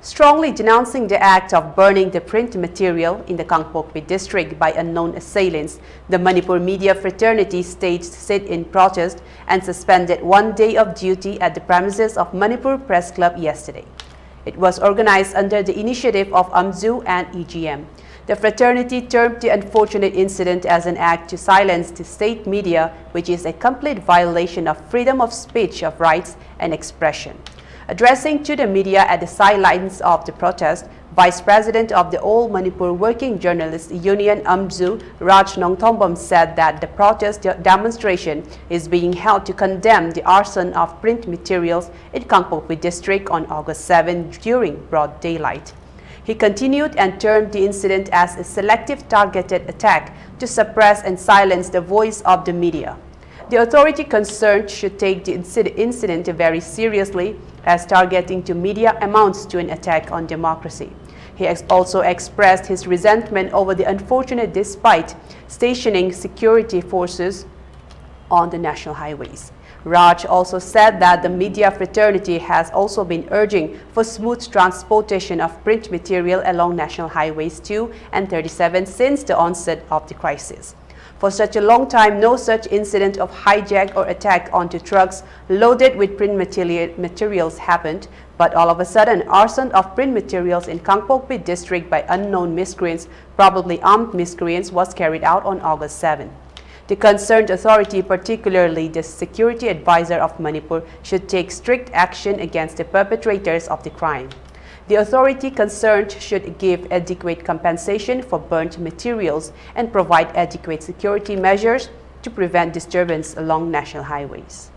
Strongly denouncing the act of burning the print material in the Kangpokpi district by unknown assailants, the Manipur Media fraternity staged sit-in protest and suspended 1 day of duty at the premises of Manipur Press Club yesterday. It was organized under the initiative of AMZU and EGM. The fraternity termed the unfortunate incident as an act to silence the state media, which is a complete violation of freedom of speech, of rights and expression. Addressing to the media at the sidelines of the protest, Vice President of the All Manipur Working Journalists Union AMZU, Raj Nongthombam, said that the protest demonstration is being held to condemn the arson of print materials in Kangpokpi district on August 7 during broad daylight. He continued and termed the incident as a selective targeted attack to suppress and silence the voice of the media. The authority concerned should take the incident very seriously, as targeting to media amounts to an attack on democracy. He also expressed his resentment over the unfortunate despite stationing security forces on the national highways. Raj also said that the media fraternity has also been urging for smooth transportation of print material along National Highways 2 and 37 since the onset of the crisis. For such a long time, no such incident of hijack or attack onto trucks loaded with print materials happened, but all of a sudden, arson of print materials in Kangpokpi district by unknown miscreants, probably armed miscreants, was carried out on August 7. The concerned authority, particularly the security advisor of Manipur, should take strict action against the perpetrators of the crime. The authority concerned should give adequate compensation for burnt materials and provide adequate security measures to prevent disturbance along national highways.